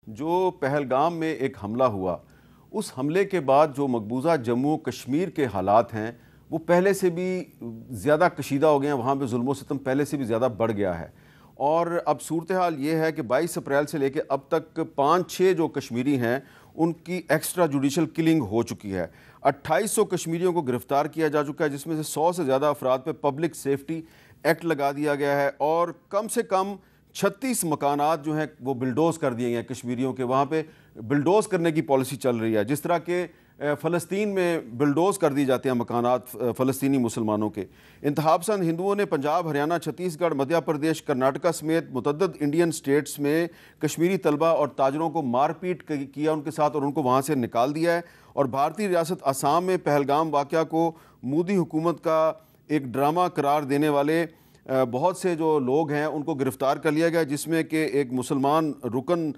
جو پہلگام میں ایک حملہ ہوا، اس حملے کے بعد جو مقبوضہ جموں کشمیر کے حالات ہیں وہ پہلے سے بھی زیادہ کشیدہ ہو گئے ہیں، وہاں پہ ظلم و ستم پہلے سے بھی زیادہ بڑھ گیا ہے، اور اب صورتحال یہ ہے کہ 22 اپریل سے لے کے اب تک 5-6 جو کشمیری ہیں ان کی ایکسٹرا جوڈیشل کلنگ ہو چکی ہے۔ 2800 کشمیریوں کو گرفتار کیا جا چکا ہے، جس میں سے 100 سے زیادہ افراد پہ پبلک سیفٹی ایکٹ لگا دیا گیا ہے، اور کم سے کم 36 مکانات جو ہیں وہ بلڈوز کر دیے گئے ہیں کشمیریوں کے، وہاں پہ بلڈوز کرنے کی پالیسی چل رہی ہے، جس طرح کہ فلسطین میں بلڈوز کر دی جاتے ہیں مکانات فلسطینی مسلمانوں کے۔ انتہا پسند ہندوؤں نے پنجاب، ہریانہ، چھتیس گڑھ، مدھیہ پردیش، کرناٹکا سمیت متعدد انڈین سٹیٹس میں کشمیری طلبہ اور تاجروں کو مار پیٹ کیا ان کے ساتھ اور ان کو وہاں سے نکال دیا ہے، اور بھارتی ریاست آسام میں پہلگام واقعہ کو مودی حکومت کا ایک ڈرامہ قرار دینے والے بہت سے جو لوگ ہیں ان کو گرفتار کر لیا گیا، جس میں کہ ایک مسلمان رکن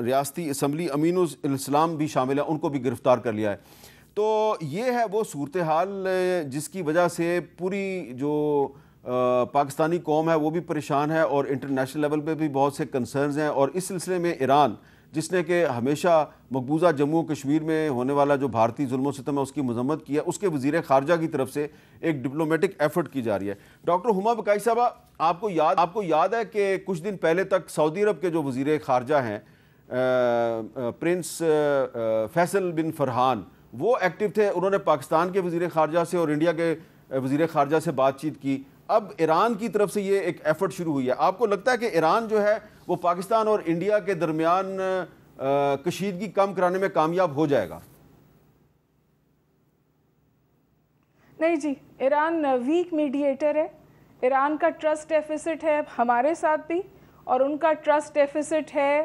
ریاستی اسمبلی امین الاسلام بھی شامل ہے، ان کو بھی گرفتار کر لیا ہے۔ تو یہ ہے وہ صورتحال جس کی وجہ سے پوری جو پاکستانی قوم ہے وہ بھی پریشان ہے، اور انٹرنیشنل لیول پہ بھی بہت سے کنسرنز ہیں، اور اس سلسلے میں ایران جس نے کہ ہمیشہ مقبوضہ جموں کشمیر میں ہونے والا جو بھارتی ظلم و ستم ہے اس کی مذمت کی ہے، اس کے وزیر خارجہ کی طرف سے ایک ڈپلومیٹک ایفرٹ کی جا رہی ہے۔ ڈاکٹر ہما بقائی صاحبہ، آپ کو یاد ہے کہ کچھ دن پہلے تک سعودی عرب کے جو وزیر خارجہ ہیں پرنس فیصل بن فرحان، وہ ایکٹیو تھے، انہوں نے پاکستان کے وزیر خارجہ سے اور انڈیا کے وزیر خارجہ سے بات چیت کی۔ اب ایران کی طرف سے یہ ایک ایفرٹ شروع ہوئی ہے، آپ کو لگتا ہے کہ ایران جو ہے وہ پاکستان اور انڈیا کے درمیان کشیدگی کم کرانے میں کامیاب ہو جائے گا؟ نہیں جی، ایران ویک میڈیٹر ہے، ایران کا ٹرسٹ ڈیفیسٹ ہے ہمارے ساتھ بھی، اور ان کا ٹرسٹ ڈیفیسٹ ہے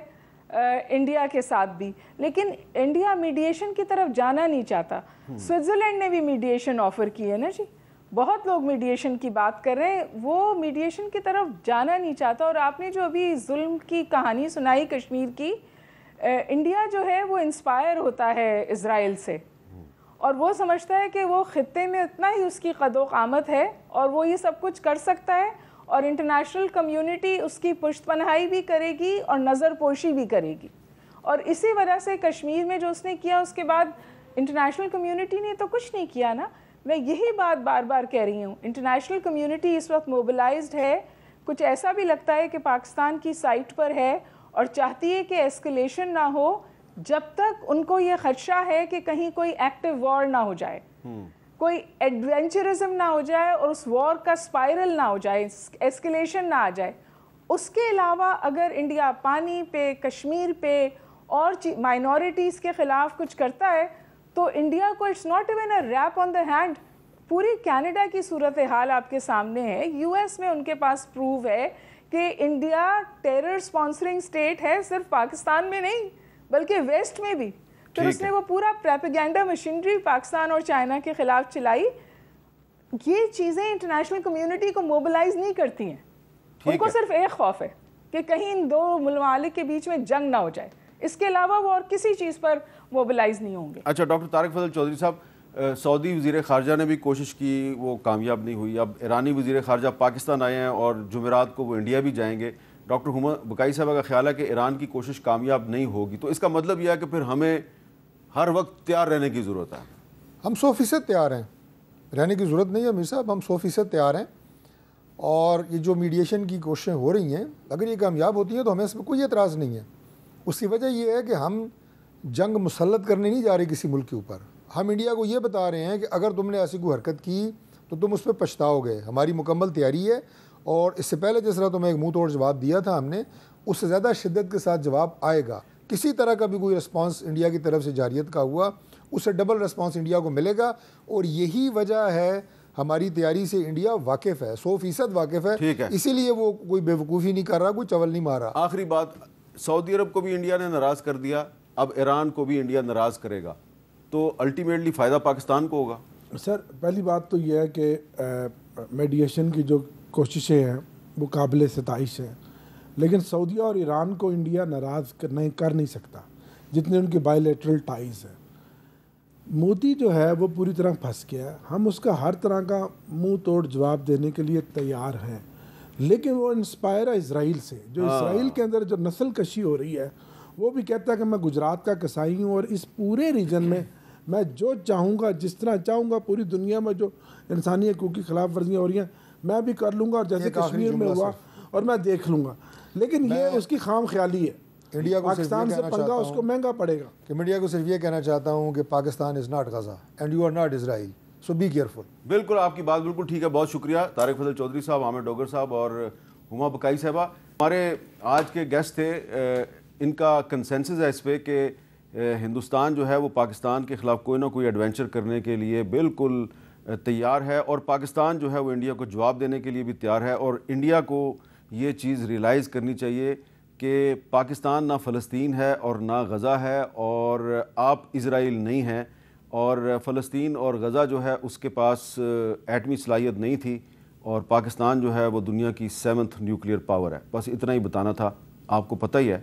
انڈیا کے ساتھ بھی، لیکن انڈیا میڈیشن کی طرف جانا نہیں چاہتا۔ سوئٹزرلینڈ نے بھی میڈیشن آفر کی ہے نا جی، بہت لوگ میڈیشن کی بات کر رہے ہیں، وہ میڈیشن کی طرف جانا نہیں چاہتا۔ اور آپ نے جو ابھی ظلم کی کہانی سنائی کشمیر کی، انڈیا جو ہے وہ انسپائر ہوتا ہے اسرائیل سے، اور وہ سمجھتا ہے کہ وہ خطے میں اتنا ہی اس کی قد و قامت ہے اور وہ یہ سب کچھ کر سکتا ہے، اور انٹرنیشنل کمیونٹی اس کی پشت پناہی بھی کرے گی اور نظر پوشی بھی کرے گی، اور اسی وجہ سے کشمیر میں جو اس نے کیا اس کے بعد انٹرنیشنل کمیونٹی نے تو کچھ نہیں کیا نا۔ میں یہی بات بار بار کہہ رہی ہوں، انٹرنیشنل کمیونٹی اس وقت موبلائزڈ ہے، کچھ ایسا بھی لگتا ہے کہ پاکستان کی سائٹ پر ہے اور چاہتی ہے کہ ایسکلیشن نہ ہو جب تک ان کو یہ خدشہ ہے کہ کہیں کوئی ایکٹیو وار نہ ہو جائے، کوئی ایڈونچرزم نہ ہو جائے اور اس وار کا سپائرل نہ ہو جائے، ایسکلیشن نہ آ جائے۔ اس کے علاوہ اگر انڈیا پانی پہ، کشمیر پہ اور مائنورٹیز کے خلاف کچھ کرتا ہے تو انڈیا کو it's not even a rap on the hand. پوری کینیڈا کی صورتحال آپ کے سامنے ہے، یو ایس میں ان کے پاس پروف ہے کہ انڈیا ٹیرر سپانسرنگ سٹیٹ ہے، صرف پاکستان میں نہیں بلکہ ویسٹ میں بھی۔ پھر اس نے وہ پورا پروپیگنڈا مشینری پاکستان اور چائنا کے خلاف چلائی۔ یہ چیزیں انٹرنیشنل کمیونٹی کو موبلائز نہیں کرتی ہیں، ان کو صرف ایک خوف ہے کہ کہیں ان دو ممالک کے بیچ میں جنگ نہ ہو جائے، اس کے علاوہ وہ اور کسی چیز پر موبلائز نہیں ہوں گے۔ اچھا ڈاکٹر طارق فضل چودھری صاحب، سعودی وزیر خارجہ نے بھی کوشش کی، وہ کامیاب نہیں ہوئی، اب ایرانی وزیر خارجہ پاکستان آئے ہیں اور جمعرات کو وہ انڈیا بھی جائیں گے۔ ڈاکٹر ہما بقائی صاحبہ کا خیال ہے کہ ایران کی کوشش کامیاب نہیں ہوگی، تو اس کا مطلب یہ ہے کہ پھر ہمیں ہر وقت تیار رہنے کی ضرورت ہے۔ ہم 100% تیار ہیں، رہنے کی ضرورت نہیں ہے امیر صاحب، ہم 100% تیار ہیں، اور یہ جو میڈیشن کی کوششیں ہو رہی ہیں اگر یہ کامیاب ہوتی ہیں تو ہمیں اس میں کوئی اعتراض نہیں ہے۔ اس کی وجہ یہ ہے کہ ہم جنگ مسلط کرنے نہیں جا رہے کسی ملک کے اوپر، ہم انڈیا کو یہ بتا رہے ہیں کہ اگر تم نے ایسی کوئی حرکت کی تو تم اس پہ پچھتاؤ گے، ہماری مکمل تیاری ہے، اور اس سے پہلے جس طرح تمہیں ایک منہ توڑ جواب دیا تھا ہم نے، اس سے زیادہ شدت کے ساتھ جواب آئے گا۔ کسی طرح کا بھی کوئی رسپانس انڈیا کی طرف سے جارحیت کا ہوا، اس سے ڈبل رسپانس انڈیا کو ملے گا، اور یہی وجہ ہے ہماری تیاری سے انڈیا واقف ہے، 100% واقف ہے، اسی لیے وہ کوئی بے وقوفی نہیں کر رہا، کوئی چول نہیں مار رہا۔ آخری بات، سعودی عرب کو بھی انڈیا نے ناراض کر دیا، اب ایران کو بھی انڈیا ناراض کرے گا، تو الٹیمیٹلی فائدہ پاکستان کو ہوگا۔ سر پہلی بات تو یہ ہے کہ میڈیشن کی جو کوششیں ہیں وہ قابل ستائش ہیں، لیکن سعودیہ اور ایران کو انڈیا ناراض کر نہیں سکتا جتنے ان کے بائی لیٹرل ٹائز ہیں۔ مودی جو ہے وہ پوری طرح پھنس گیا ہے، ہم اس کا ہر طرح کا منہ توڑ جواب دینے کے لیے تیار ہیں، لیکن وہ انسپائر ہے اسرائیل سے، جو اسرائیل کے اندر جو نسل کشی ہو رہی ہے وہ بھی کہتا ہے کہ میں گجرات کا کسائی ہوں اور اس پورے ریجن میں میں جو چاہوں گا جس طرح چاہوں گا پوری دنیا میں جو انسانی حقوق کی خلاف ورزیاں ہو رہی ہیں میں بھی کر لوں گا، اور جیسے کشمیر میں ہوا اور میں دیکھ لوں گا. لیکن یہ اس کی خام خیالی ہے. انڈیا کو پاکستان سے پنگا اس کو مہنگا پڑے گا. کہ میڈیا کو صرف یہ کہنا چاہتا ہوں کہ Pakistan is not Gaza and you are not Israel, so be careful. بالکل آپ کی بات بالکل ٹھیک ہے. بہت شکریہ طارق فضل چودھری صاحب، عامر ڈوگر صاحب اور ہما بکائی صاحبہ. ہمارے آج کے گیسٹ تھے. ان کا کنسنسس ہے اس پہ کہ ہندوستان جو ہے وہ پاکستان کے خلاف کوئی نہ کوئی ایڈونچر کرنے کے لیے بالکل تیار ہے، اور پاکستان جو ہے وہ انڈیا کو جواب دینے کے لیے بھی تیار ہے. اور انڈیا کو یہ چیز ریئلائز کرنی چاہیے کہ پاکستان نہ فلسطین ہے اور نہ غزہ ہے، اور آپ اسرائیل نہیں ہیں، اور فلسطین اور غزہ جو ہے اس کے پاس ایٹمی صلاحیت نہیں تھی، اور پاکستان جو ہے وہ دنیا کی 7th نیوکلیئر پاور ہے. بس اتنا ہی بتانا تھا. آپ کو پتہ ہی ہے